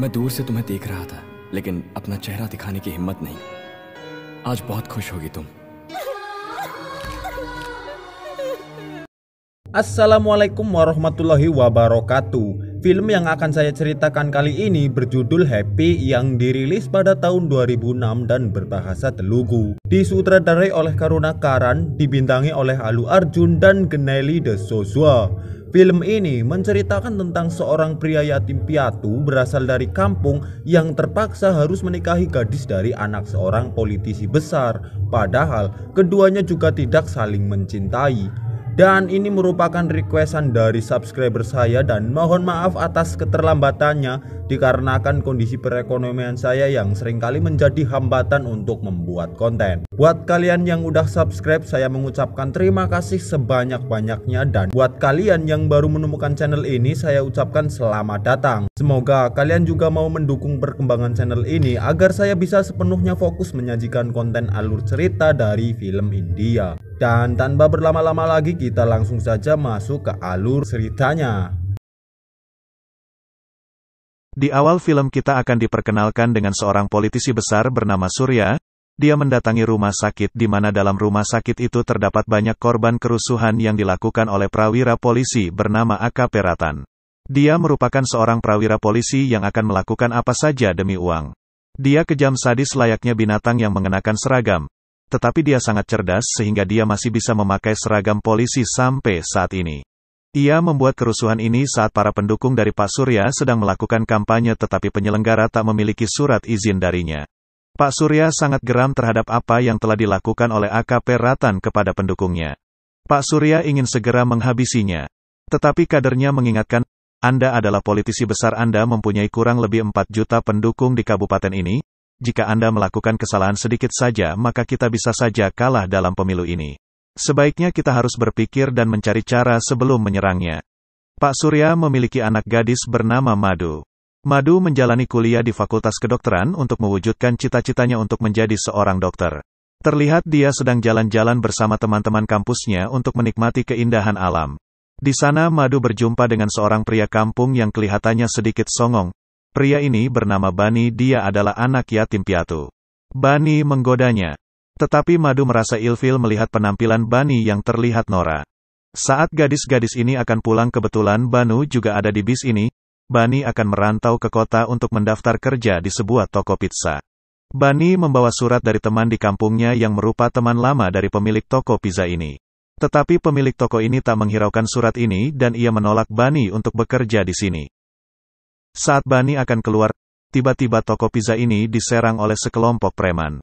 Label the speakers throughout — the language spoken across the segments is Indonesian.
Speaker 1: मैं दूर से तुम्हें देख रहा था, लेकिन अपना चेहरा दिखाने की हिम्मत नहीं। आज बहुत खुश होगी तुम।
Speaker 2: Assalamualaikum warahmatullahi wabarakatuh. Film yang akan saya ceritakan kali ini berjudul Happy yang dirilis pada tahun 2006 dan berbahasa Telugu. Disutradarai oleh Karuna Karan, dibintangi oleh Allu Arjun dan Gennady De Souza. Film ini menceritakan tentang seorang pria yatim piatu berasal dari kampung yang terpaksa harus menikahi gadis dari anak seorang politisi besar. Padahal keduanya juga tidak saling mencintai. Dan ini merupakan requestan dari subscriber saya dan mohon maaf atas keterlambatannya dikarenakan kondisi perekonomian saya yang seringkali menjadi hambatan untuk membuat konten. Buat kalian yang udah subscribe, saya mengucapkan terima kasih sebanyak-banyaknya, dan buat kalian yang baru menemukan channel ini, saya ucapkan selamat datang. Semoga kalian juga mau mendukung perkembangan channel ini agar saya bisa sepenuhnya fokus menyajikan konten alur cerita dari film India. Dan tanpa berlama-lama lagi, kita langsung saja masuk ke alur ceritanya.
Speaker 3: Di awal film kita akan diperkenalkan dengan seorang politisi besar bernama Surya. Dia mendatangi rumah sakit di mana dalam rumah sakit itu terdapat banyak korban kerusuhan yang dilakukan oleh prawira polisi bernama AKP Ratan. Dia merupakan seorang prawira polisi yang akan melakukan apa saja demi uang. Dia kejam sadis layaknya binatang yang mengenakan seragam. Tetapi dia sangat cerdas sehingga dia masih bisa memakai seragam polisi sampai saat ini. Ia membuat kerusuhan ini saat para pendukung dari Pak Surya sedang melakukan kampanye tetapi penyelenggara tak memiliki surat izin darinya. Pak Surya sangat geram terhadap apa yang telah dilakukan oleh AKP Ratan kepada pendukungnya. Pak Surya ingin segera menghabisinya. Tetapi kadernya mengingatkan, Anda adalah politisi besar, Anda mempunyai kurang lebih 4 juta pendukung di kabupaten ini. Jika Anda melakukan kesalahan sedikit saja, maka kita bisa saja kalah dalam pemilu ini. Sebaiknya kita harus berpikir dan mencari cara sebelum menyerangnya. Pak Surya memiliki anak gadis bernama Madu. Madu menjalani kuliah di Fakultas Kedokteran untuk mewujudkan cita-citanya untuk menjadi seorang dokter. Terlihat dia sedang jalan-jalan bersama teman-teman kampusnya untuk menikmati keindahan alam. Di sana Madu berjumpa dengan seorang pria kampung yang kelihatannya sedikit songong. Pria ini bernama Bani, dia adalah anak yatim piatu. Bani menggodanya. Tetapi Madu merasa ilfil melihat penampilan Bani yang terlihat norak. Saat gadis-gadis ini akan pulang, kebetulan Banu juga ada di bis ini. Bani akan merantau ke kota untuk mendaftar kerja di sebuah toko pizza. Bani membawa surat dari teman di kampungnya yang merupakan teman lama dari pemilik toko pizza ini. Tetapi pemilik toko ini tak menghiraukan surat ini dan ia menolak Bani untuk bekerja di sini. Saat Bani akan keluar, tiba-tiba toko pizza ini diserang oleh sekelompok preman.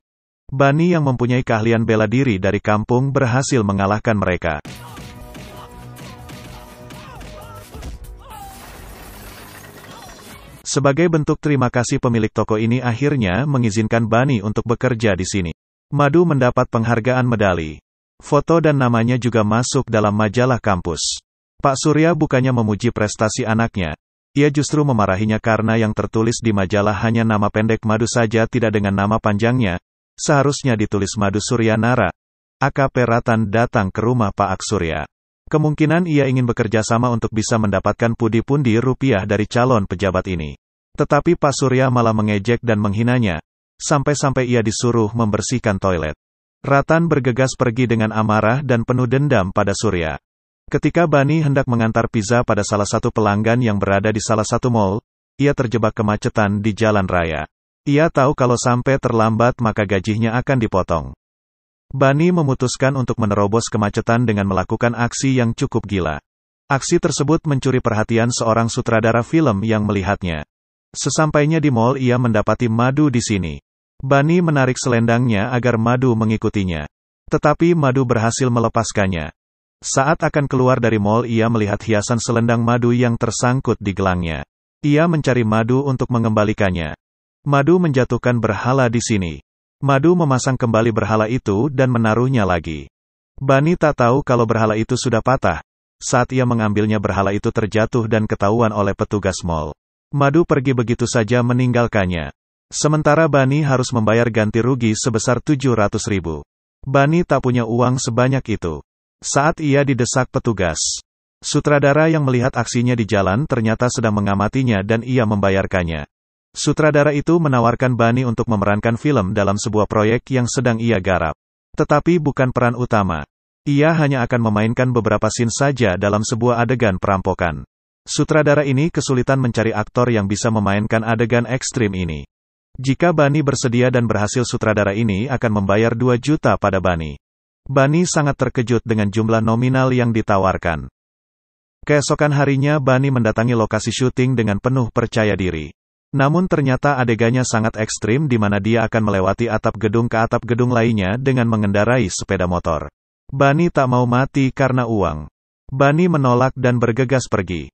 Speaker 3: Bani yang mempunyai keahlian bela diri dari kampung berhasil mengalahkan mereka. Sebagai bentuk terima kasih, pemilik toko ini akhirnya mengizinkan Bani untuk bekerja di sini. Madu mendapat penghargaan medali. Foto dan namanya juga masuk dalam majalah kampus. Pak Surya bukannya memuji prestasi anaknya. Ia justru memarahinya karena yang tertulis di majalah hanya nama pendek Madu saja, tidak dengan nama panjangnya. Seharusnya ditulis Madu Surya Nara. AKP Ratan datang ke rumah Pak Surya. Kemungkinan ia ingin bekerja sama untuk bisa mendapatkan pundi-pundi rupiah dari calon pejabat ini. Tetapi Pak Surya malah mengejek dan menghinanya. Sampai-sampai ia disuruh membersihkan toilet. Ratan bergegas pergi dengan amarah dan penuh dendam pada Surya. Ketika Bani hendak mengantar pizza pada salah satu pelanggan yang berada di salah satu mall, ia terjebak kemacetan di jalan raya. Ia tahu kalau sampai terlambat maka gajinya akan dipotong. Bani memutuskan untuk menerobos kemacetan dengan melakukan aksi yang cukup gila. Aksi tersebut mencuri perhatian seorang sutradara film yang melihatnya. Sesampainya di mall, ia mendapati Madu di sini. Bani menarik selendangnya agar Madu mengikutinya. Tetapi Madu berhasil melepaskannya. Saat akan keluar dari mall, ia melihat hiasan selendang Madu yang tersangkut di gelangnya. Ia mencari Madu untuk mengembalikannya. Madu menjatuhkan berhala di sini. Madu memasang kembali berhala itu dan menaruhnya lagi. Bani tak tahu kalau berhala itu sudah patah. Saat ia mengambilnya, berhala itu terjatuh dan ketahuan oleh petugas mall. Madu pergi begitu saja meninggalkannya. Sementara Bani harus membayar ganti rugi sebesar 700.000. Bani tak punya uang sebanyak itu. Saat ia didesak petugas, sutradara yang melihat aksinya di jalan ternyata sedang mengamatinya dan ia membayarkannya. Sutradara itu menawarkan Bani untuk memerankan film dalam sebuah proyek yang sedang ia garap. Tetapi bukan peran utama. Ia hanya akan memainkan beberapa scene saja dalam sebuah adegan perampokan. Sutradara ini kesulitan mencari aktor yang bisa memainkan adegan ekstrim ini. Jika Bani bersedia dan berhasil, sutradara ini akan membayar 2 juta pada Bani. Bani sangat terkejut dengan jumlah nominal yang ditawarkan. Keesokan harinya Bani mendatangi lokasi syuting dengan penuh percaya diri. Namun ternyata adegannya sangat ekstrim di mana dia akan melewati atap gedung ke atap gedung lainnya dengan mengendarai sepeda motor. Bani tak mau mati karena uang. Bani menolak dan bergegas pergi.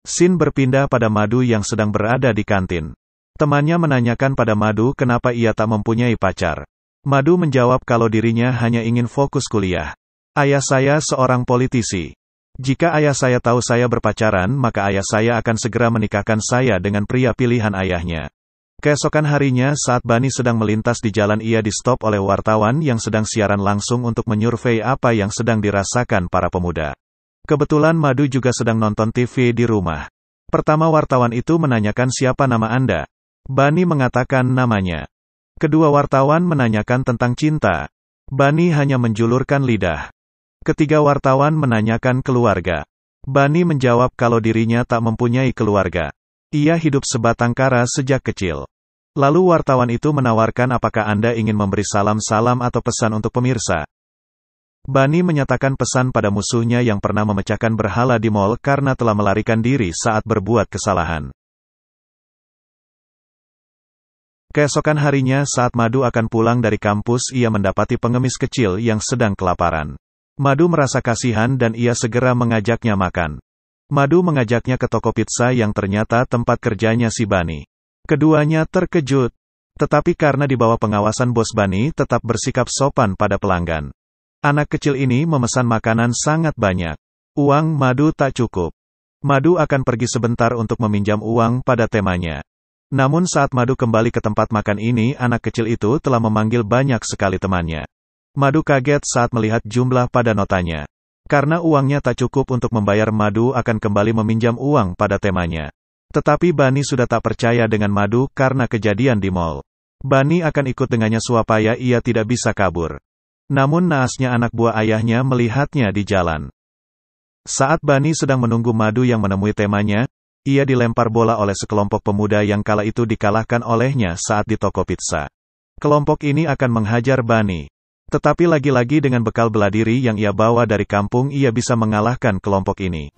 Speaker 3: Scene berpindah pada Madu yang sedang berada di kantin. Temannya menanyakan pada Madu kenapa ia tak mempunyai pacar. Madu menjawab kalau dirinya hanya ingin fokus kuliah. Ayah saya seorang politisi. Jika ayah saya tahu saya berpacaran, maka ayah saya akan segera menikahkan saya dengan pria pilihan ayahnya. Keesokan harinya saat Bani sedang melintas di jalan, ia di-stop oleh wartawan yang sedang siaran langsung untuk menyurvei apa yang sedang dirasakan para pemuda. Kebetulan Madu juga sedang nonton TV di rumah. Pertama wartawan itu menanyakan siapa nama Anda. Bani mengatakan namanya. Kedua wartawan menanyakan tentang cinta. Bani hanya menjulurkan lidah. Ketiga wartawan menanyakan keluarga. Bani menjawab kalau dirinya tak mempunyai keluarga. Ia hidup sebatang kara sejak kecil. Lalu wartawan itu menawarkan apakah Anda ingin memberi salam-salam atau pesan untuk pemirsa. Bani menyatakan pesan pada musuhnya yang pernah memecahkan berhala di mall karena telah melarikan diri saat berbuat kesalahan. Keesokan harinya saat Madu akan pulang dari kampus, ia mendapati pengemis kecil yang sedang kelaparan. Madu merasa kasihan dan ia segera mengajaknya makan. Madu mengajaknya ke toko pizza yang ternyata tempat kerjanya si Bani. Keduanya terkejut. Tetapi karena di bawah pengawasan bos, Bani tetap bersikap sopan pada pelanggan. Anak kecil ini memesan makanan sangat banyak. Uang Madu tak cukup. Madu akan pergi sebentar untuk meminjam uang pada temannya. Namun saat Madu kembali ke tempat makan ini, anak kecil itu telah memanggil banyak sekali temannya. Madu kaget saat melihat jumlah pada notanya. Karena uangnya tak cukup untuk membayar, Madu akan kembali meminjam uang pada temannya. Tetapi Bani sudah tak percaya dengan Madu karena kejadian di mall. Bani akan ikut dengannya supaya ia tidak bisa kabur. Namun naasnya anak buah ayahnya melihatnya di jalan. Saat Bani sedang menunggu Madu yang menemui temannya, ia dilempar bola oleh sekelompok pemuda yang kala itu dikalahkan olehnya saat di toko pizza. Kelompok ini akan menghajar Bani. Tetapi lagi-lagi dengan bekal bela diri yang ia bawa dari kampung, ia bisa mengalahkan kelompok ini.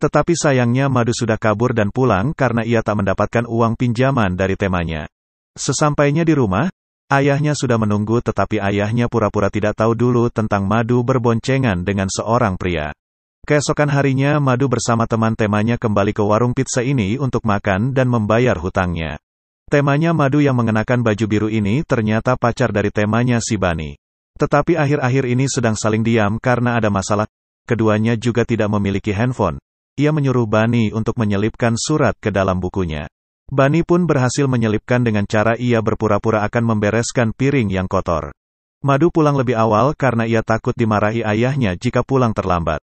Speaker 3: Tetapi sayangnya Madu sudah kabur dan pulang karena ia tak mendapatkan uang pinjaman dari temannya. Sesampainya di rumah, ayahnya sudah menunggu, tetapi ayahnya pura-pura tidak tahu dulu tentang Madu berboncengan dengan seorang pria. Keesokan harinya Madu bersama teman-temannya kembali ke warung pizza ini untuk makan dan membayar hutangnya. Temanya Madu yang mengenakan baju biru ini ternyata pacar dari temanya si Bani. Tetapi akhir-akhir ini sedang saling diam karena ada masalah. Keduanya juga tidak memiliki handphone. Ia menyuruh Bani untuk menyelipkan surat ke dalam bukunya. Bani pun berhasil menyelipkan dengan cara ia berpura-pura akan membereskan piring yang kotor. Madu pulang lebih awal karena ia takut dimarahi ayahnya jika pulang terlambat.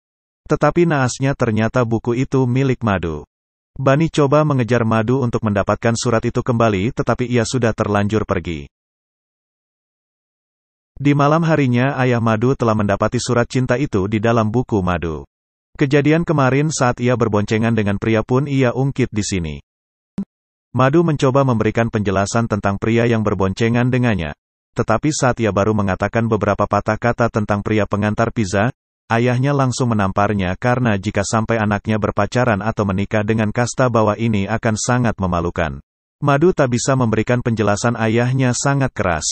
Speaker 3: Tetapi naasnya ternyata buku itu milik Madu. Bani coba mengejar Madu untuk mendapatkan surat itu kembali, tetapi ia sudah terlanjur pergi. Di malam harinya ayah Madu telah mendapati surat cinta itu di dalam buku Madu. Kejadian kemarin saat ia berboncengan dengan pria pun ia ungkit di sini. Madu mencoba memberikan penjelasan tentang pria yang berboncengan dengannya. Tetapi saat ia baru mengatakan beberapa patah kata tentang pria pengantar pizza, ayahnya langsung menamparnya karena jika sampai anaknya berpacaran atau menikah dengan kasta bawah ini akan sangat memalukan. Madu tak bisa memberikan penjelasan, ayahnya sangat keras.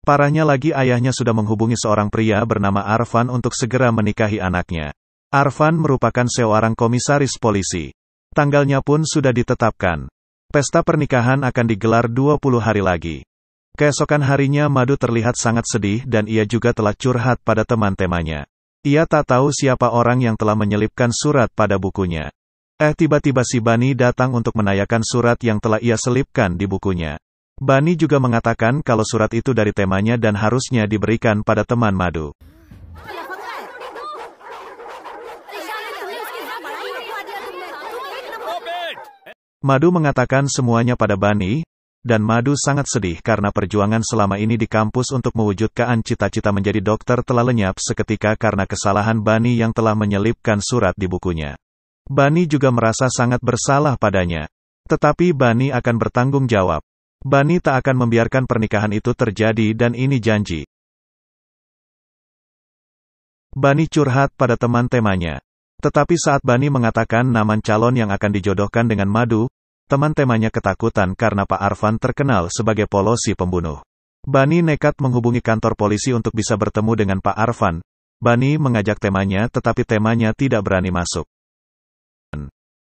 Speaker 3: Parahnya lagi, ayahnya sudah menghubungi seorang pria bernama Arfan untuk segera menikahi anaknya. Arfan merupakan seorang komisaris polisi. Tanggalnya pun sudah ditetapkan. Pesta pernikahan akan digelar 20 hari lagi. Keesokan harinya Madu terlihat sangat sedih dan ia juga telah curhat pada teman-temannya. Ia tak tahu siapa orang yang telah menyelipkan surat pada bukunya. Tiba-tiba si Bani datang untuk menayangkan surat yang telah ia selipkan di bukunya. Bani juga mengatakan kalau surat itu dari temanya dan harusnya diberikan pada teman Madu. Madu mengatakan semuanya pada Bani, dan Madu sangat sedih karena perjuangan selama ini di kampus untuk mewujudkan cita-cita menjadi dokter telah lenyap seketika karena kesalahan Bani yang telah menyelipkan surat di bukunya. Bani juga merasa sangat bersalah padanya. Tetapi Bani akan bertanggung jawab. Bani tak akan membiarkan pernikahan itu terjadi dan ini janji. Bani curhat pada teman-temannya. Tetapi saat Bani mengatakan nama calon yang akan dijodohkan dengan Madu, teman-temannya ketakutan karena Pak Arfan terkenal sebagai polosi pembunuh. Bani nekat menghubungi kantor polisi untuk bisa bertemu dengan Pak Arfan. Bani mengajak temannya tetapi temannya tidak berani masuk.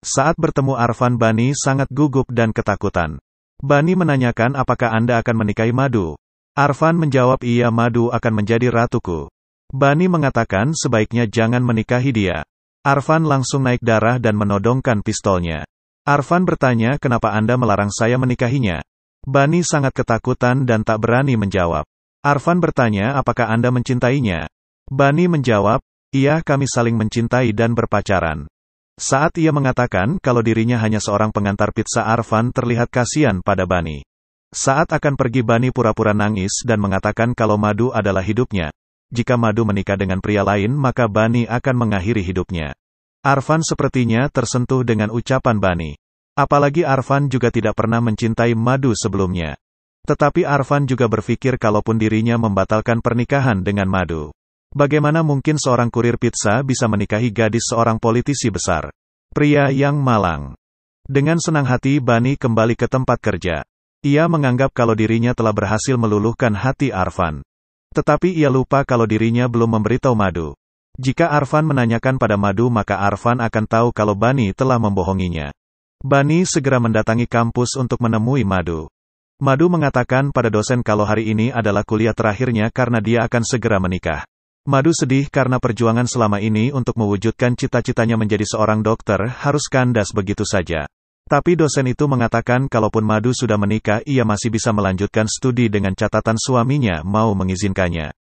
Speaker 3: Saat bertemu Arfan, Bani sangat gugup dan ketakutan. Bani menanyakan apakah Anda akan menikahi Madu. Arfan menjawab iya, Madu akan menjadi ratuku. Bani mengatakan sebaiknya jangan menikahi dia. Arfan langsung naik darah dan menodongkan pistolnya. Arfan bertanya kenapa Anda melarang saya menikahinya. Bani sangat ketakutan dan tak berani menjawab. Arfan bertanya apakah Anda mencintainya. Bani menjawab, iya kami saling mencintai dan berpacaran. Saat ia mengatakan kalau dirinya hanya seorang pengantar pizza, Arfan terlihat kasihan pada Bani. Saat akan pergi, Bani pura-pura nangis dan mengatakan kalau Madu adalah hidupnya. Jika Madu menikah dengan pria lain maka Bani akan mengakhiri hidupnya. Arfan sepertinya tersentuh dengan ucapan Bani. Apalagi Arfan juga tidak pernah mencintai Madu sebelumnya. Tetapi Arfan juga berpikir kalaupun dirinya membatalkan pernikahan dengan Madu, bagaimana mungkin seorang kurir pizza bisa menikahi gadis seorang politisi besar? Pria yang malang. Dengan senang hati Bani kembali ke tempat kerja. Ia menganggap kalau dirinya telah berhasil meluluhkan hati Arfan. Tetapi ia lupa kalau dirinya belum memberitahu Madu. Jika Arfan menanyakan pada Madu maka Arfan akan tahu kalau Bani telah membohonginya. Bani segera mendatangi kampus untuk menemui Madu. Madu mengatakan pada dosen kalau hari ini adalah kuliah terakhirnya karena dia akan segera menikah. Madu sedih karena perjuangan selama ini untuk mewujudkan cita-citanya menjadi seorang dokter harus kandas begitu saja. Tapi dosen itu mengatakan kalaupun Madu sudah menikah ia masih bisa melanjutkan studi dengan catatan suaminya mau mengizinkannya.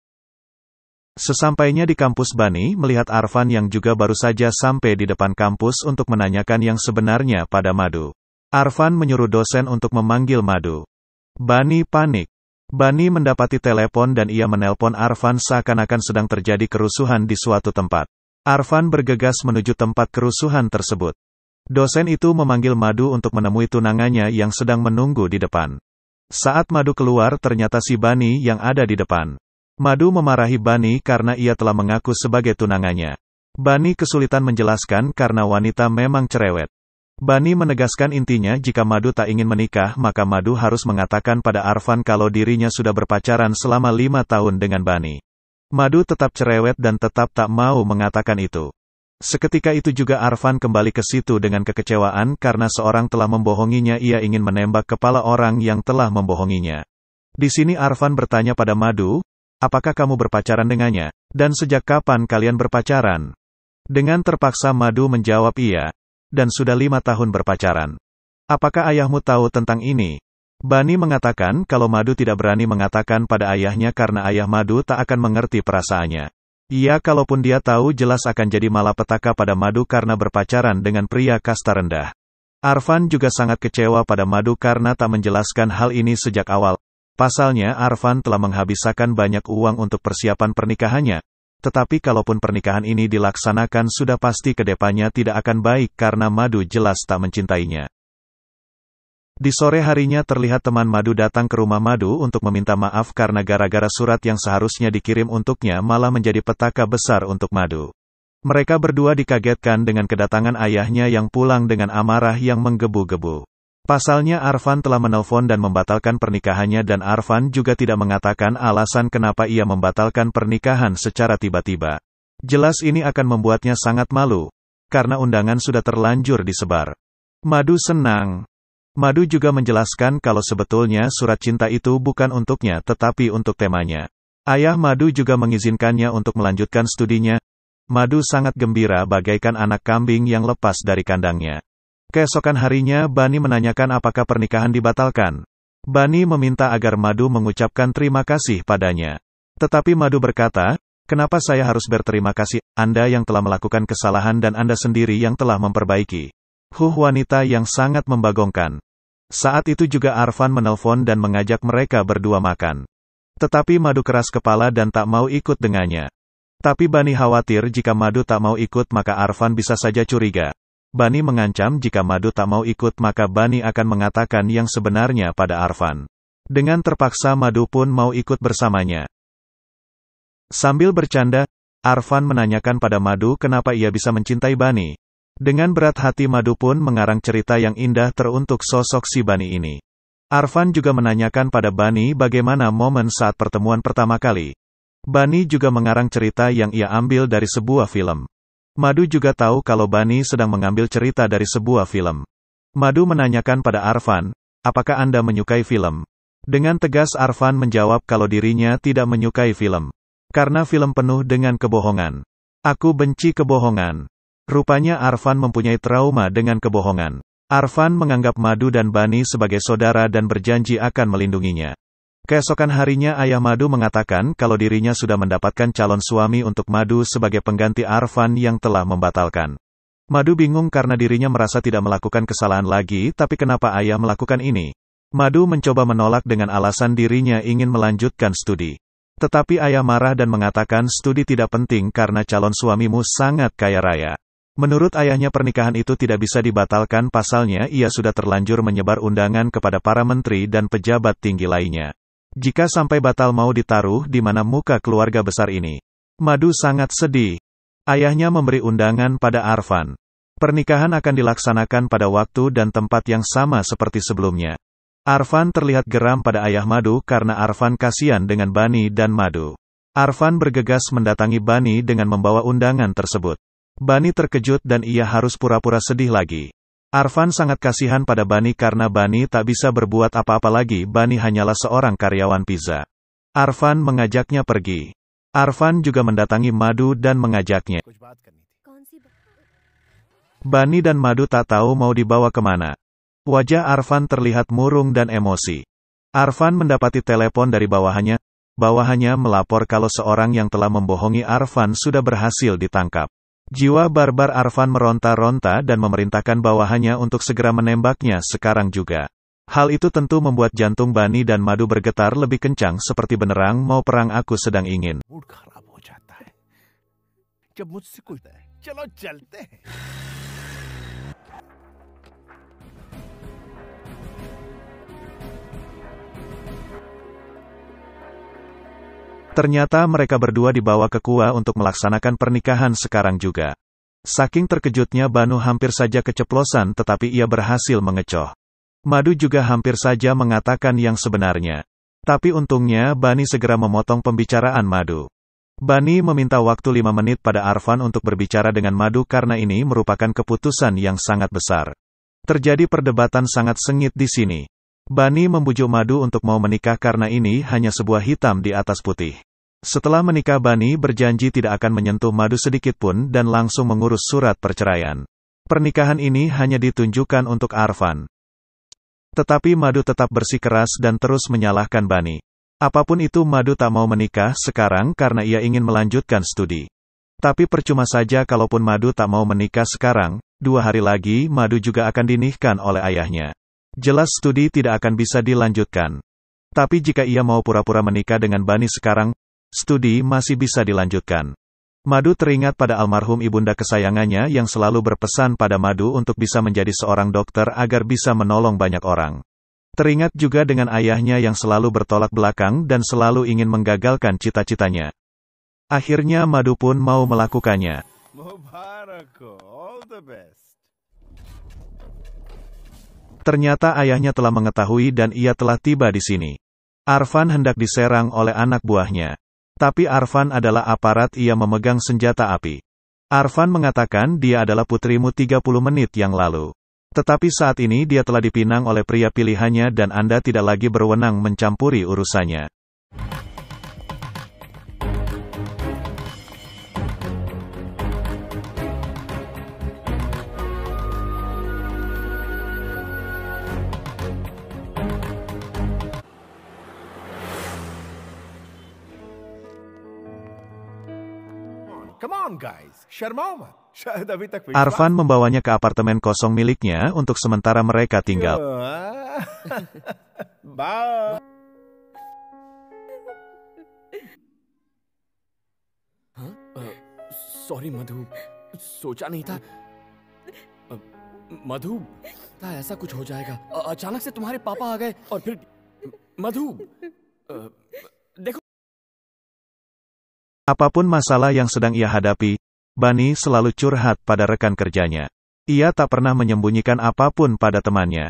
Speaker 3: Sesampainya di kampus, Bani melihat Arfan yang juga baru saja sampai di depan kampus untuk menanyakan yang sebenarnya pada Madu. Arfan menyuruh dosen untuk memanggil Madu. Bani panik. Bani mendapati telepon dan ia menelpon Arfan seakan-akan sedang terjadi kerusuhan di suatu tempat. Arfan bergegas menuju tempat kerusuhan tersebut. Dosen itu memanggil Madu untuk menemui tunangannya yang sedang menunggu di depan. Saat Madu keluar ternyata si Bani yang ada di depan. Madu memarahi Bani karena ia telah mengaku sebagai tunangannya. Bani kesulitan menjelaskan karena wanita memang cerewet. Bani menegaskan intinya jika Madu tak ingin menikah maka Madu harus mengatakan pada Arfan kalau dirinya sudah berpacaran selama 5 tahun dengan Bani. Madu tetap cerewet dan tetap tak mau mengatakan itu. Seketika itu juga Arfan kembali ke situ dengan kekecewaan karena seorang telah membohonginya. Ia ingin menembak kepala orang yang telah membohonginya. Di sini Arfan bertanya pada Madu, apakah kamu berpacaran dengannya? Dan sejak kapan kalian berpacaran? Dengan terpaksa Madu menjawab iya. Dan sudah 5 tahun berpacaran. Apakah ayahmu tahu tentang ini? Bani mengatakan kalau Madu tidak berani mengatakan pada ayahnya karena ayah Madu tak akan mengerti perasaannya. Iya, kalaupun dia tahu jelas akan jadi malapetaka pada Madu karena berpacaran dengan pria kasta rendah. Arfan juga sangat kecewa pada Madu karena tak menjelaskan hal ini sejak awal. Pasalnya Arfan telah menghabiskan banyak uang untuk persiapan pernikahannya. Tetapi kalaupun pernikahan ini dilaksanakan sudah pasti kedepannya tidak akan baik karena Madu jelas tak mencintainya. Di sore harinya terlihat teman Madu datang ke rumah Madu untuk meminta maaf karena gara-gara surat yang seharusnya dikirim untuknya malah menjadi petaka besar untuk Madu. Mereka berdua dikagetkan dengan kedatangan ayahnya yang pulang dengan amarah yang menggebu-gebu. Pasalnya Arfan telah menelpon dan membatalkan pernikahannya dan Arfan juga tidak mengatakan alasan kenapa ia membatalkan pernikahan secara tiba-tiba. Jelas ini akan membuatnya sangat malu, karena undangan sudah terlanjur disebar. Madu senang. Madu juga menjelaskan kalau sebetulnya surat cinta itu bukan untuknya tetapi untuk temanya. Ayah Madu juga mengizinkannya untuk melanjutkan studinya. Madu sangat gembira bagaikan anak kambing yang lepas dari kandangnya. Keesokan harinya Bani menanyakan apakah pernikahan dibatalkan. Bani meminta agar Madu mengucapkan terima kasih padanya. Tetapi Madu berkata, kenapa saya harus berterima kasih? Anda yang telah melakukan kesalahan dan Anda sendiri yang telah memperbaiki. Wanita yang sangat membagongkan. Saat itu juga Arfan menelpon dan mengajak mereka berdua makan. Tetapi Madu keras kepala dan tak mau ikut dengannya. Tapi Bani khawatir jika Madu tak mau ikut maka Arfan bisa saja curiga. Bani mengancam jika Madu tak mau ikut maka Bani akan mengatakan yang sebenarnya pada Arfan. Dengan terpaksa Madu pun mau ikut bersamanya. Sambil bercanda, Arfan menanyakan pada Madu kenapa ia bisa mencintai Bani. Dengan berat hati Madu pun mengarang cerita yang indah teruntuk sosok si Bani ini. Arfan juga menanyakan pada Bani bagaimana momen saat pertemuan pertama kali. Bani juga mengarang cerita yang ia ambil dari sebuah film. Madu juga tahu kalau Bani sedang mengambil cerita dari sebuah film. Madu menanyakan pada Arfan, apakah Anda menyukai film? Dengan tegas Arfan menjawab kalau dirinya tidak menyukai film. Karena film penuh dengan kebohongan. Aku benci kebohongan. Rupanya Arfan mempunyai trauma dengan kebohongan. Arfan menganggap Madu dan Bani sebagai saudara dan berjanji akan melindunginya. Keesokan harinya ayah Madu mengatakan kalau dirinya sudah mendapatkan calon suami untuk Madu sebagai pengganti Arfan yang telah membatalkan. Madu bingung karena dirinya merasa tidak melakukan kesalahan lagi, tapi kenapa ayah melakukan ini? Madu mencoba menolak dengan alasan dirinya ingin melanjutkan studi. Tetapi ayah marah dan mengatakan studi tidak penting karena calon suamimu sangat kaya raya. Menurut ayahnya pernikahan itu tidak bisa dibatalkan pasalnya ia sudah terlanjur menyebar undangan kepada para menteri dan pejabat tinggi lainnya. Jika sampai batal mau ditaruh di mana muka keluarga besar ini. Madu sangat sedih. Ayahnya memberi undangan pada Arfan. Pernikahan akan dilaksanakan pada waktu dan tempat yang sama seperti sebelumnya. Arfan terlihat geram pada ayah Madu karena Arfan kasihan dengan Bani dan Madu. Arfan bergegas mendatangi Bani dengan membawa undangan tersebut. Bani terkejut dan ia harus pura-pura sedih lagi. Arfan sangat kasihan pada Bani karena Bani tak bisa berbuat apa-apa lagi. Bani hanyalah seorang karyawan pizza. Arfan mengajaknya pergi. Arfan juga mendatangi Madu dan mengajaknya. Bani dan Madu tak tahu mau dibawa kemana. Wajah Arfan terlihat murung dan emosi. Arfan mendapati telepon dari bawahannya. Bawahannya melapor kalau seorang yang telah membohongi Arfan sudah berhasil ditangkap. Jiwa barbar Arfan meronta-ronta dan memerintahkan bawahannya untuk segera menembaknya sekarang juga. Hal itu tentu membuat jantung Bani dan Madu bergetar lebih kencang seperti benerang mau perang aku sedang ingin. Ternyata mereka berdua dibawa ke Kua untuk melaksanakan pernikahan sekarang juga. Saking terkejutnya Banu hampir saja keceplosan tetapi ia berhasil mengecoh. Madu juga hampir saja mengatakan yang sebenarnya. Tapi untungnya Bani segera memotong pembicaraan Madu. Bani meminta waktu 5 menit pada Arfan untuk berbicara dengan Madu karena ini merupakan keputusan yang sangat besar. Terjadi perdebatan sangat sengit di sini. Bani membujuk Madu untuk mau menikah karena ini hanya sebuah hitam di atas putih. Setelah menikah Bani berjanji tidak akan menyentuh Madu sedikit pun dan langsung mengurus surat perceraian. Pernikahan ini hanya ditunjukkan untuk Arfan. Tetapi Madu tetap bersikeras dan terus menyalahkan Bani. Apapun itu Madu tak mau menikah sekarang karena ia ingin melanjutkan studi. Tapi percuma saja kalaupun Madu tak mau menikah sekarang, 2 hari lagi Madu juga akan dinikahkan oleh ayahnya. Jelas studi tidak akan bisa dilanjutkan. Tapi jika ia mau pura-pura menikah dengan Bani sekarang, studi masih bisa dilanjutkan. Madu teringat pada almarhum ibunda kesayangannya yang selalu berpesan pada Madu untuk bisa menjadi seorang dokter agar bisa menolong banyak orang. Teringat juga dengan ayahnya yang selalu bertolak belakang dan selalu ingin menggagalkan cita-citanya. Akhirnya Madu pun mau melakukannya.
Speaker 4: Mubarako, all the best.
Speaker 3: Ternyata ayahnya telah mengetahui dan ia telah tiba di sini. Arfan hendak diserang oleh anak buahnya. Tapi Arfan adalah aparat, ia memegang senjata api. Arfan mengatakan dia adalah putrimu 30 menit yang lalu. Tetapi saat ini dia telah dipinang oleh pria pilihannya dan Anda tidak lagi berwenang mencampuri urusannya.
Speaker 4: Come on, guys. Sharma mat. शायद अभी तक
Speaker 3: Arfan membawanya ke apartemen kosong miliknya untuk sementara mereka tinggal.
Speaker 4: Bye.
Speaker 1: Sorry Madhu, सोचा नहीं था। मधु, था ऐसा कुछ हो जाएगा। अचानक से तुम्हारे पापा आ गए और फिर मधु, देखो।
Speaker 3: Apapun masalah yang sedang ia hadapi, Bani selalu curhat pada rekan kerjanya. Ia tak pernah menyembunyikan apapun pada temannya.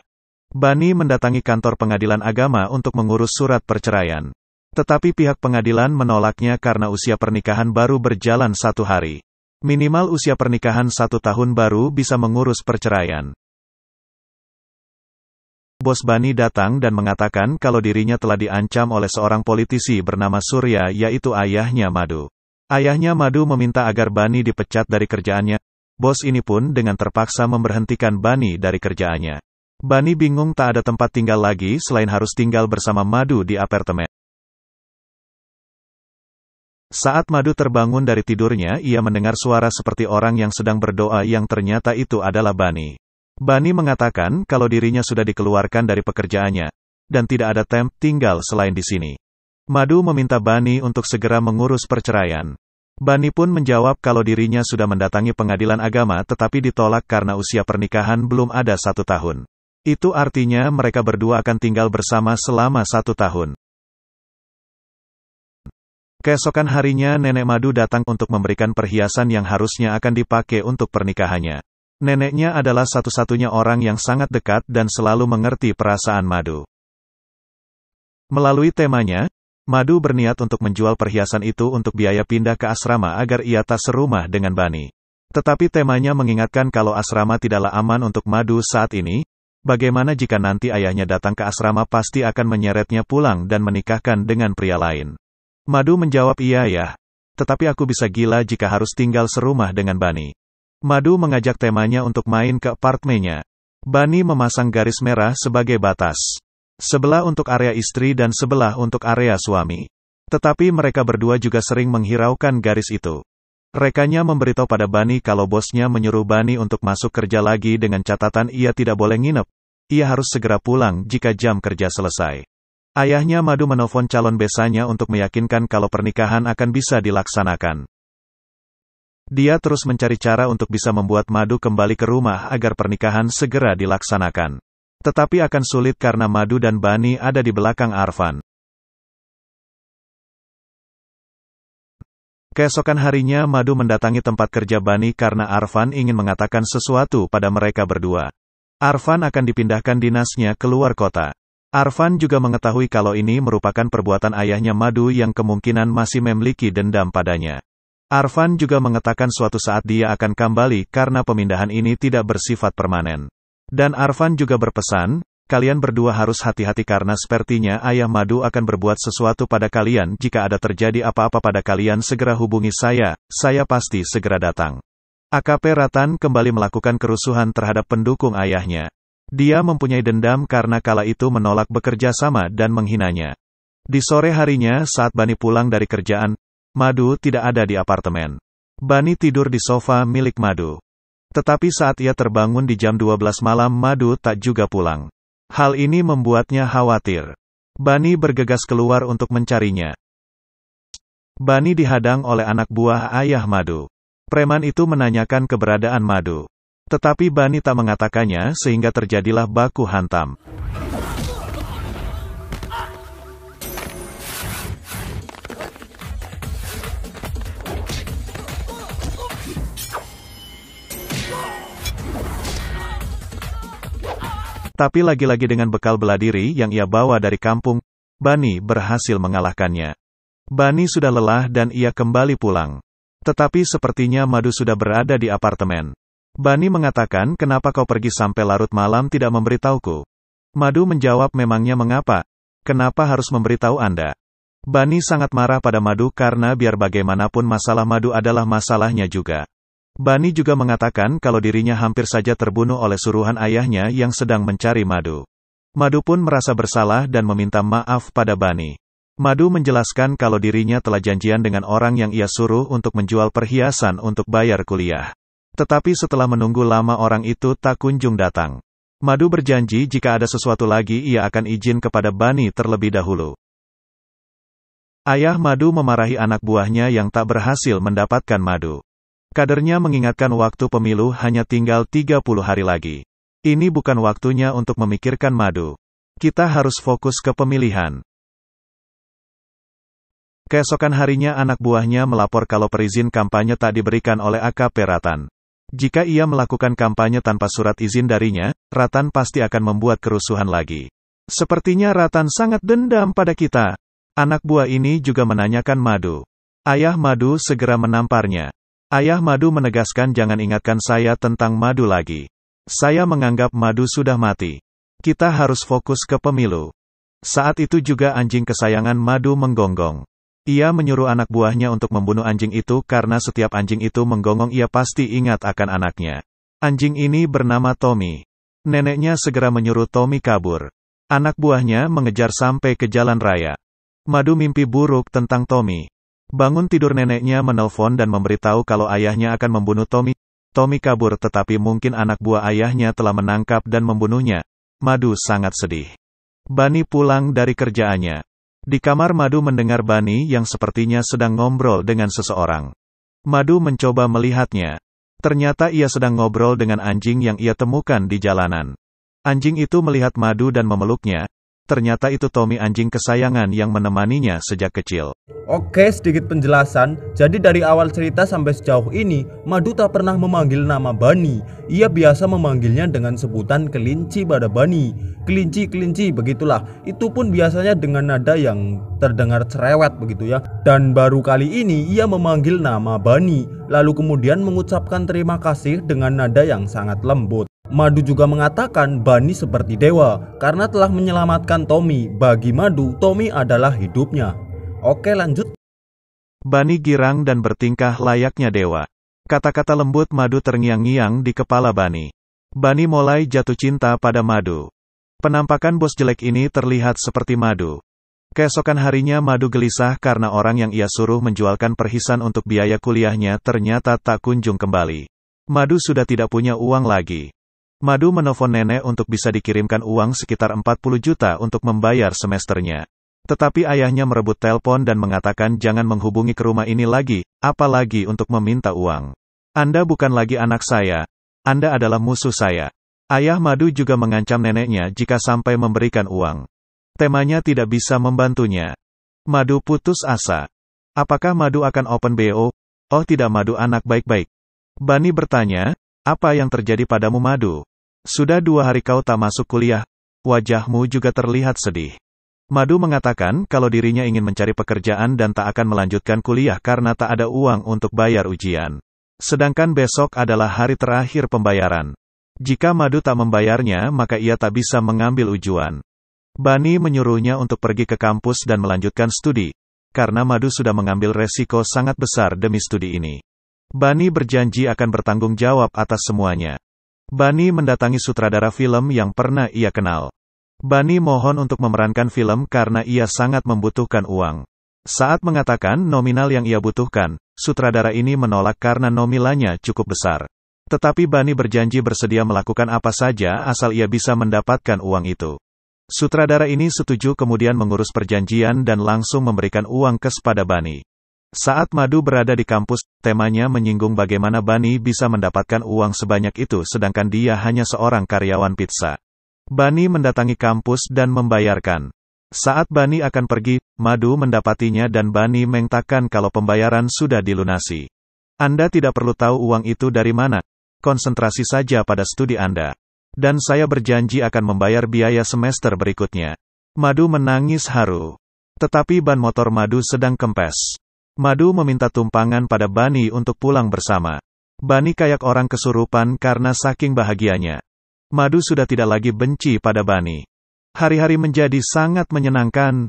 Speaker 3: Bani mendatangi kantor pengadilan agama untuk mengurus surat perceraian. Tetapi pihak pengadilan menolaknya karena usia pernikahan baru berjalan 1 hari. Minimal usia pernikahan 1 tahun baru bisa mengurus perceraian. Bos Bani datang dan mengatakan kalau dirinya telah diancam oleh seorang politisi bernama Surya, yaitu ayahnya Madu. Ayahnya Madu meminta agar Bani dipecat dari kerjaannya. Bos ini pun dengan terpaksa memberhentikan Bani dari kerjaannya. Bani bingung tak ada tempat tinggal lagi selain harus tinggal bersama Madu di apartemen. Saat Madu terbangun dari tidurnya, ia mendengar suara seperti orang yang sedang berdoa yang ternyata itu adalah Bani. Bani mengatakan kalau dirinya sudah dikeluarkan dari pekerjaannya, dan tidak ada tempat tinggal selain di sini. Madu meminta Bani untuk segera mengurus perceraian. Bani pun menjawab kalau dirinya sudah mendatangi pengadilan agama tetapi ditolak karena usia pernikahan belum ada 1 tahun. Itu artinya mereka berdua akan tinggal bersama selama 1 tahun. Keesokan harinya nenek Madu datang untuk memberikan perhiasan yang harusnya akan dipakai untuk pernikahannya. Neneknya adalah satu-satunya orang yang sangat dekat dan selalu mengerti perasaan Madu. Melalui temanya, Madu berniat untuk menjual perhiasan itu untuk biaya pindah ke asrama agar ia tak serumah dengan Bani. Tetapi temanya mengingatkan kalau asrama tidaklah aman untuk Madu saat ini. Bagaimana jika nanti ayahnya datang ke asrama pasti akan menyeretnya pulang dan menikahkan dengan pria lain. Madu menjawab iya ya, tetapi aku bisa gila jika harus tinggal serumah dengan Bani. Madu mengajak temanya untuk main ke apartemennya. Bani memasang garis merah sebagai batas. Sebelah untuk area istri dan sebelah untuk area suami. Tetapi mereka berdua juga sering menghiraukan garis itu. Rekannya memberitahu pada Bani kalau bosnya menyuruh Bani untuk masuk kerja lagi dengan catatan ia tidak boleh nginep. Ia harus segera pulang jika jam kerja selesai. Ayahnya Madu menelpon calon besannya untuk meyakinkan kalau pernikahan akan bisa dilaksanakan. Dia terus mencari cara untuk bisa membuat Madu kembali ke rumah agar pernikahan segera dilaksanakan. Tetapi akan sulit karena Madu dan Bani ada di belakang Arfan. Keesokan harinya Madu mendatangi tempat kerja Bani karena Arfan ingin mengatakan sesuatu pada mereka berdua. Arfan akan dipindahkan dinasnya ke luar kota. Arfan juga mengetahui kalau ini merupakan perbuatan ayahnya Madu yang kemungkinan masih memiliki dendam padanya. Arfan juga mengatakan suatu saat dia akan kembali karena pemindahan ini tidak bersifat permanen. Dan Arfan juga berpesan, kalian berdua harus hati-hati karena sepertinya ayah Madu akan berbuat sesuatu pada kalian. Jika ada terjadi apa-apa pada kalian segera hubungi saya pasti segera datang. AKP Ratan kembali melakukan kerusuhan terhadap pendukung ayahnya. Dia mempunyai dendam karena kala itu menolak bekerja sama dan menghinanya. Di sore harinya saat Bani pulang dari kerjaan, Madu tidak ada di apartemen. Bani tidur di sofa milik Madu. Tetapi saat ia terbangun di jam 12 malam Madu tak juga pulang. Hal ini membuatnya khawatir. Bani bergegas keluar untuk mencarinya. Bani dihadang oleh anak buah ayah Madu. Preman itu menanyakan keberadaan Madu. Tetapi Bani tak mengatakannya sehingga terjadilah baku hantam. Tapi lagi-lagi dengan bekal bela diri yang ia bawa dari kampung, Bani berhasil mengalahkannya. Bani sudah lelah dan ia kembali pulang. Tetapi sepertinya Madu sudah berada di apartemen. Bani mengatakan, kenapa kau pergi sampai larut malam tidak memberitahuku? Madu menjawab, memangnya mengapa? Kenapa harus memberitahu Anda? Bani sangat marah pada Madu karena biar bagaimanapun masalah Madu adalah masalahnya juga. Bani juga mengatakan kalau dirinya hampir saja terbunuh oleh suruhan ayahnya yang sedang mencari Madu. Madu pun merasa bersalah dan meminta maaf pada Bani. Madu menjelaskan kalau dirinya telah janjian dengan orang yang ia suruh untuk menjual perhiasan untuk bayar kuliah. Tetapi setelah menunggu lama orang itu tak kunjung datang. Madu berjanji jika ada sesuatu lagi ia akan izin kepada Bunny terlebih dahulu. Ayah Madu memarahi anak buahnya yang tak berhasil mendapatkan madu. Kadernya mengingatkan waktu pemilu hanya tinggal 30 hari lagi. Ini bukan waktunya untuk memikirkan madu. Kita harus fokus ke pemilihan. Keesokan harinya anak buahnya melapor kalau perizin kampanye tak diberikan oleh AKP Ratan. Jika ia melakukan kampanye tanpa surat izin darinya, Ratan pasti akan membuat kerusuhan lagi. Sepertinya Ratan sangat dendam pada kita. Anak buah ini juga menanyakan Madu. Ayah Madu segera menamparnya. Ayah Madu menegaskan jangan ingatkan saya tentang Madu lagi. Saya menganggap Madu sudah mati. Kita harus fokus ke pemilu. Saat itu juga anjing kesayangan Madu menggonggong. Ia menyuruh anak buahnya untuk membunuh anjing itu karena setiap anjing itu menggonggong ia pasti ingat akan anaknya. Anjing ini bernama Tommy. Neneknya segera menyuruh Tommy kabur. Anak buahnya mengejar sampai ke jalan raya. Madu mimpi buruk tentang Tommy. Bangun tidur neneknya menelpon dan memberitahu kalau ayahnya akan membunuh Tommy. Tommy kabur tetapi mungkin anak buah ayahnya telah menangkap dan membunuhnya. Madu sangat sedih. Bunny pulang dari kerjaannya. Di kamar Madu mendengar Bunny yang sepertinya sedang ngobrol dengan seseorang. Madu mencoba melihatnya. Ternyata ia sedang ngobrol dengan anjing yang ia temukan di jalanan. Anjing itu melihat Madu dan memeluknya. Ternyata itu Tommy anjing kesayangan yang menemaninya sejak kecil.
Speaker 2: Oke, sedikit penjelasan. Jadi dari awal cerita sampai sejauh ini, Madu tak pernah memanggil nama Bunny. Ia biasa memanggilnya dengan sebutan kelinci pada Bunny. Kelinci, kelinci, begitulah. Itu pun biasanya dengan nada yang terdengar cerewet begitu ya. Dan baru kali ini ia memanggil nama Bunny, lalu kemudian mengucapkan terima kasih dengan nada yang sangat lembut. Madu juga mengatakan Bunny seperti dewa karena telah menyelamatkan Tommy. Bagi Madu, Tommy adalah hidupnya. Oke, lanjut.
Speaker 3: Bunny girang dan bertingkah layaknya dewa. Kata-kata lembut Madu terngiang-ngiang di kepala Bunny. Bunny mulai jatuh cinta pada Madu. Penampakan bos jelek ini terlihat seperti Madu. Keesokan harinya Madu gelisah karena orang yang ia suruh menjualkan perhiasan untuk biaya kuliahnya ternyata tak kunjung kembali. Madu sudah tidak punya uang lagi. Madu menelpon nenek untuk bisa dikirimkan uang sekitar 40 juta untuk membayar semesternya. Tetapi ayahnya merebut telepon dan mengatakan jangan menghubungi ke rumah ini lagi, apalagi untuk meminta uang. Anda bukan lagi anak saya. Anda adalah musuh saya. Ayah Madu juga mengancam neneknya jika sampai memberikan uang. Temanya tidak bisa membantunya. Madu putus asa. Apakah Madu akan open BO? Oh tidak, Madu anak baik-baik. Bunny bertanya, apa yang terjadi padamu Madu? Sudah 2 hari kau tak masuk kuliah. Wajahmu juga terlihat sedih. Madu mengatakan kalau dirinya ingin mencari pekerjaan dan tak akan melanjutkan kuliah karena tak ada uang untuk bayar ujian. Sedangkan besok adalah hari terakhir pembayaran. Jika Madu tak membayarnya maka ia tak bisa mengambil ujian. Bunny menyuruhnya untuk pergi ke kampus dan melanjutkan studi. Karena Madu sudah mengambil resiko sangat besar demi studi ini. Bunny berjanji akan bertanggung jawab atas semuanya. Bunny mendatangi sutradara film yang pernah ia kenal. Bunny mohon untuk memerankan film karena ia sangat membutuhkan uang. Saat mengatakan nominal yang ia butuhkan, sutradara ini menolak karena nominalnya cukup besar. Tetapi Bunny berjanji bersedia melakukan apa saja asal ia bisa mendapatkan uang itu. Sutradara ini setuju kemudian mengurus perjanjian dan langsung memberikan uang kepada Bunny. Saat Madu berada di kampus, temanya menyinggung bagaimana Bunny bisa mendapatkan uang sebanyak itu sedangkan dia hanya seorang karyawan pizza. Bunny mendatangi kampus dan membayarkan. Saat Bunny akan pergi, Madu mendapatinya dan Bunny mengatakan kalau pembayaran sudah dilunasi. Anda tidak perlu tahu uang itu dari mana. Konsentrasi saja pada studi Anda. Dan saya berjanji akan membayar biaya semester berikutnya. Madu menangis haru. Tetapi ban motor Madu sedang kempes. Madu meminta tumpangan pada Bunny untuk pulang bersama. Bunny kayak orang kesurupan karena saking bahagianya. Madu sudah tidak lagi benci pada Bunny. Hari-hari menjadi sangat menyenangkan.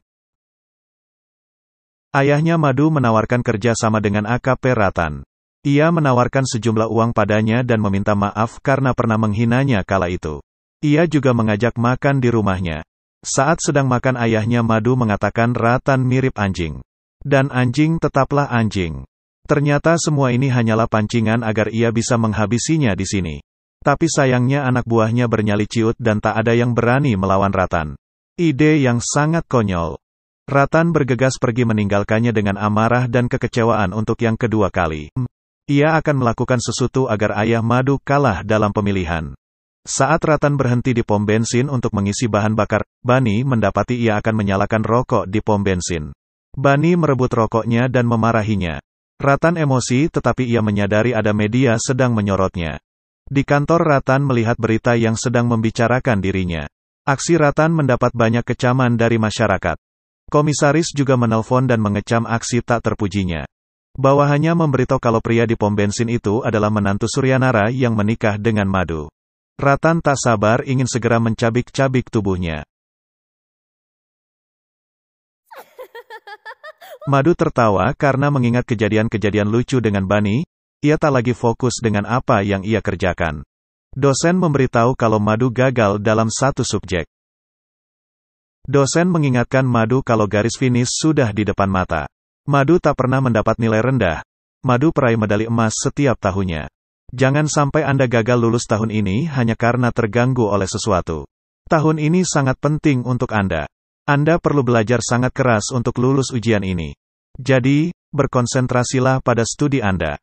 Speaker 3: Ayahnya Madu menawarkan kerja sama dengan AKP Ratan. Ia menawarkan sejumlah uang padanya dan meminta maaf karena pernah menghinanya kala itu. Ia juga mengajak makan di rumahnya. Saat sedang makan ayahnya Madu mengatakan Ratan mirip anjing. Dan anjing tetaplah anjing. Ternyata semua ini hanyalah pancingan agar ia bisa menghabisinya di sini. Tapi sayangnya anak buahnya bernyali ciut dan tak ada yang berani melawan Ratan. Ide yang sangat konyol. Ratan bergegas pergi meninggalkannya dengan amarah dan kekecewaan untuk yang kedua kali. Ia akan melakukan sesuatu agar ayah Madu kalah dalam pemilihan. Saat Ratan berhenti di pom bensin untuk mengisi bahan bakar, Bunny mendapati ia akan menyalakan rokok di pom bensin. Bunny merebut rokoknya dan memarahinya. Ratan emosi tetapi ia menyadari ada media sedang menyorotnya. Di kantor Ratan melihat berita yang sedang membicarakan dirinya. Aksi Ratan mendapat banyak kecaman dari masyarakat. Komisaris juga menelpon dan mengecam aksi tak terpujinya. Bawahannya memberitahu kalau pria di pom bensin itu adalah menantu Suryanara yang menikah dengan Madu. Ratan tak sabar ingin segera mencabik-cabik tubuhnya. Madu tertawa karena mengingat kejadian-kejadian lucu dengan Bunny. Ia tak lagi fokus dengan apa yang ia kerjakan. Dosen memberitahu kalau Madu gagal dalam satu subjek. Dosen mengingatkan Madu kalau garis finish sudah di depan mata. Madu tak pernah mendapat nilai rendah. Madu peraih medali emas setiap tahunnya. Jangan sampai Anda gagal lulus tahun ini hanya karena terganggu oleh sesuatu. Tahun ini sangat penting untuk Anda. Anda perlu belajar sangat keras untuk lulus ujian ini. Jadi, berkonsentrasilah pada studi Anda.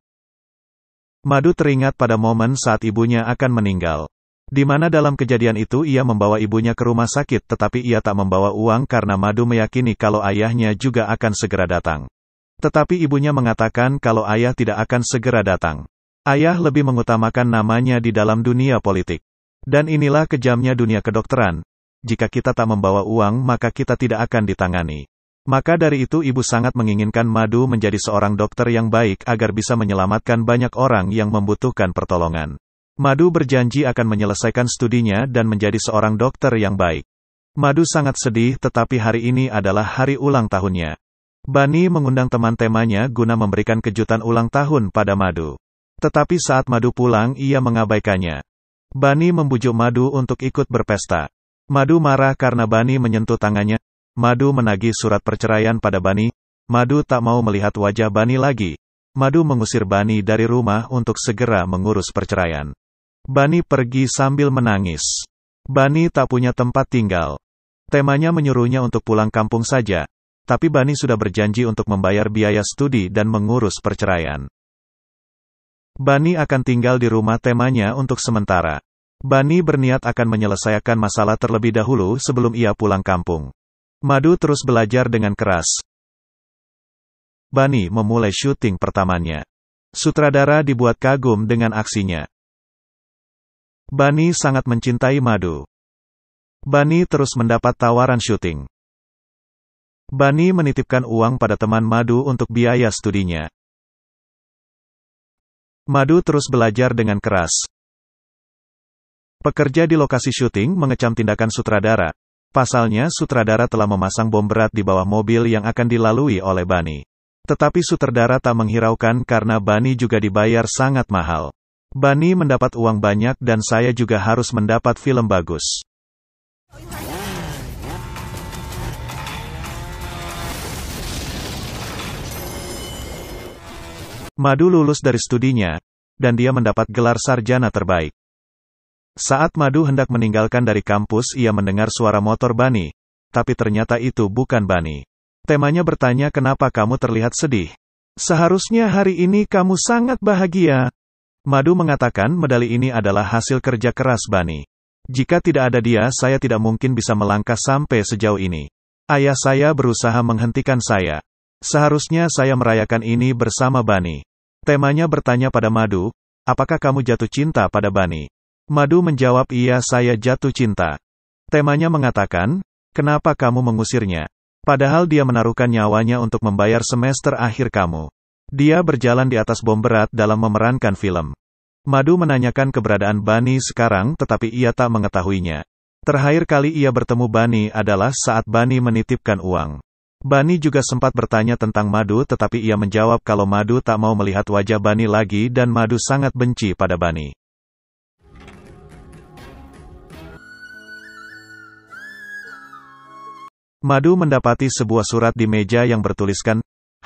Speaker 3: Madu teringat pada momen saat ibunya akan meninggal. Di mana dalam kejadian itu ia membawa ibunya ke rumah sakit tetapi ia tak membawa uang karena Madu meyakini kalau ayahnya juga akan segera datang. Tetapi ibunya mengatakan kalau ayah tidak akan segera datang. Ayah lebih mengutamakan namanya di dalam dunia politik. Dan inilah kejamnya dunia kedokteran. Jika kita tak membawa uang maka kita tidak akan ditangani. Maka dari itu ibu sangat menginginkan Madu menjadi seorang dokter yang baik agar bisa menyelamatkan banyak orang yang membutuhkan pertolongan. Madu berjanji akan menyelesaikan studinya dan menjadi seorang dokter yang baik. Madu sangat sedih tetapi hari ini adalah hari ulang tahunnya. Bunny mengundang teman-temannya guna memberikan kejutan ulang tahun pada Madu. Tetapi saat Madu pulang ia mengabaikannya. Bunny membujuk Madu untuk ikut berpesta. Madu marah karena Bunny menyentuh tangannya. Madu menagih surat perceraian pada Bunny. Madu tak mau melihat wajah Bunny lagi. Madu mengusir Bunny dari rumah untuk segera mengurus perceraian. Bunny pergi sambil menangis. Bunny tak punya tempat tinggal. Temanya menyuruhnya untuk pulang kampung saja. Tapi Bunny sudah berjanji untuk membayar biaya studi dan mengurus perceraian. Bunny akan tinggal di rumah temanya untuk sementara. Bunny berniat akan menyelesaikan masalah terlebih dahulu sebelum ia pulang kampung. Madu terus belajar dengan keras. Bunny memulai syuting pertamanya. Sutradara dibuat kagum dengan aksinya. Bunny sangat mencintai Madu. Bunny terus mendapat tawaran syuting. Bunny menitipkan uang pada teman Madu untuk biaya studinya. Madu terus belajar dengan keras. Pekerja di lokasi syuting mengecam tindakan sutradara. Pasalnya sutradara telah memasang bom berat di bawah mobil yang akan dilalui oleh Bunny. Tetapi sutradara tak menghiraukan karena Bunny juga dibayar sangat mahal. Bunny mendapat uang banyak dan saya juga harus mendapat film bagus. Madu lulus dari studinya, dan dia mendapat gelar sarjana terbaik. Saat Madu hendak meninggalkan dari kampus ia mendengar suara motor Bunny. Tapi ternyata itu bukan Bunny. Temanya bertanya kenapa kamu terlihat sedih. Seharusnya hari ini kamu sangat bahagia. Madu mengatakan medali ini adalah hasil kerja keras Bunny. Jika tidak ada dia saya tidak mungkin bisa melangkah sampai sejauh ini. Ayah saya berusaha menghentikan saya. Seharusnya saya merayakan ini bersama Bunny. Temanya bertanya pada Madu, apakah kamu jatuh cinta pada Bunny? Madu menjawab iya saya jatuh cinta. Temanya mengatakan, kenapa kamu mengusirnya? Padahal dia menaruhkan nyawanya untuk membayar semester akhir kamu. Dia berjalan di atas bom berat dalam memerankan film. Madu menanyakan keberadaan Bunny sekarang tetapi ia tak mengetahuinya. Terakhir kali ia bertemu Bunny adalah saat Bunny menitipkan uang. Bunny juga sempat bertanya tentang Madu tetapi ia menjawab kalau Madu tak mau melihat wajah Bunny lagi dan Madu sangat benci pada Bunny. Madu mendapati sebuah surat di meja yang bertuliskan,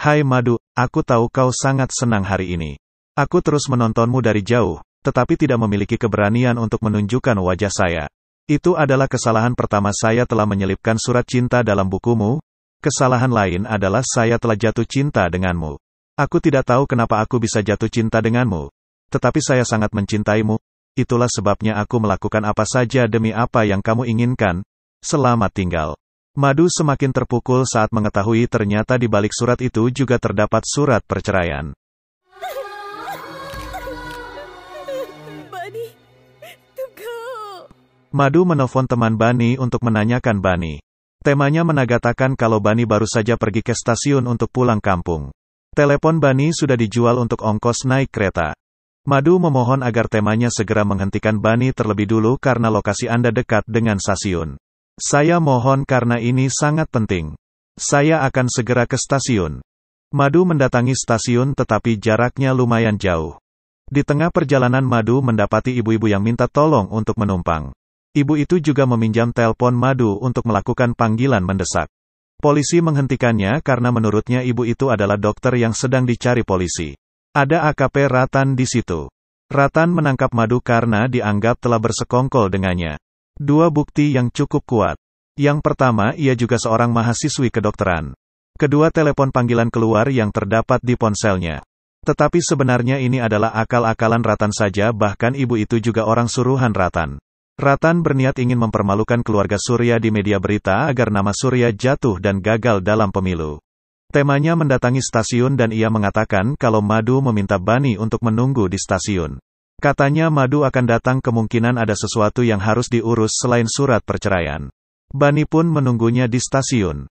Speaker 3: Hai Madu, aku tahu kau sangat senang hari ini. Aku terus menontonmu dari jauh, tetapi tidak memiliki keberanian untuk menunjukkan wajah saya. Itu adalah kesalahan pertama saya telah menyelipkan surat cinta dalam bukumu. Kesalahan lain adalah saya telah jatuh cinta denganmu. Aku tidak tahu kenapa aku bisa jatuh cinta denganmu. Tetapi saya sangat mencintaimu. Itulah sebabnya aku melakukan apa saja demi apa yang kamu inginkan. Selamat tinggal. Madu semakin terpukul saat mengetahui ternyata di balik surat itu juga terdapat surat perceraian.
Speaker 5: Bani, tunggu.
Speaker 3: Madu menelpon teman Bani untuk menanyakan Bani. Temanya menegatakan kalau Bani baru saja pergi ke stasiun untuk pulang kampung. Telepon Bani sudah dijual untuk ongkos naik kereta. Madu memohon agar temanya segera menghentikan Bani terlebih dulu karena lokasi Anda dekat dengan stasiun. Saya mohon karena ini sangat penting. Saya akan segera ke stasiun. Madu mendatangi stasiun tetapi jaraknya lumayan jauh. Di tengah perjalanan Madu mendapati ibu-ibu yang minta tolong untuk menumpang. Ibu itu juga meminjam telepon Madu untuk melakukan panggilan mendesak. Polisi menghentikannya karena menurutnya ibu itu adalah dokter yang sedang dicari polisi. Ada AKP Ratan di situ. Ratan menangkap Madu karena dianggap telah bersekongkol dengannya. Dua bukti yang cukup kuat. Yang pertama, ia juga seorang mahasiswi kedokteran. Kedua, telepon panggilan keluar yang terdapat di ponselnya. Tetapi sebenarnya ini adalah akal-akalan Ratan saja, bahkan ibu itu juga orang suruhan Ratan. Ratan berniat ingin mempermalukan keluarga Surya di media berita agar nama Surya jatuh dan gagal dalam pemilu. Temanya mendatangi stasiun dan ia mengatakan kalau Madu meminta Bani untuk menunggu di stasiun. Katanya Madu akan datang, kemungkinan ada sesuatu yang harus diurus selain surat perceraian. Bani pun menunggunya di stasiun.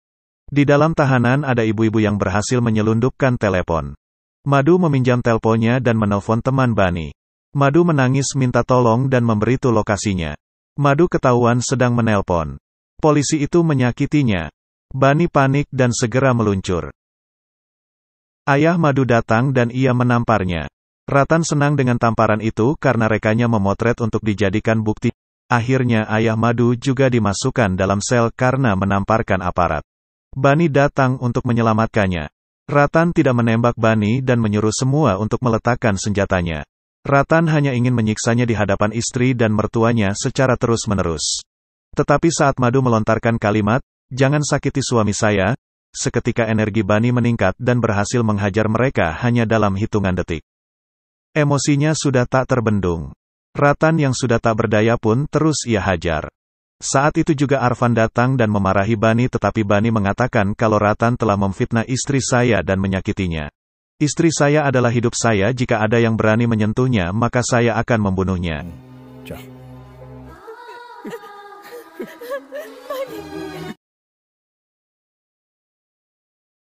Speaker 3: Di dalam tahanan ada ibu-ibu yang berhasil menyelundupkan telepon. Madu meminjam teleponnya dan menelpon teman Bani. Madu menangis minta tolong dan memberitahu lokasinya. Madu ketahuan sedang menelpon. Polisi itu menyakitinya. Bani panik dan segera meluncur. Ayah Madu datang dan ia menamparnya. Ratan senang dengan tamparan itu karena rekannya memotret untuk dijadikan bukti. Akhirnya ayah Madu juga dimasukkan dalam sel karena menamparkan aparat. Bani datang untuk menyelamatkannya. Ratan tidak menembak Bani dan menyuruh semua untuk meletakkan senjatanya. Ratan hanya ingin menyiksanya di hadapan istri dan mertuanya secara terus-menerus. Tetapi saat Madu melontarkan kalimat, "Jangan sakiti suami saya," seketika energi Bani meningkat dan berhasil menghajar mereka hanya dalam hitungan detik. Emosinya sudah tak terbendung. Ratan yang sudah tak berdaya pun terus ia hajar. Saat itu juga Arfan datang dan memarahi Bani, tetapi Bani mengatakan kalau Ratan telah memfitnah istri saya dan menyakitinya. Istri saya adalah hidup saya, jika ada yang berani menyentuhnya maka saya akan membunuhnya.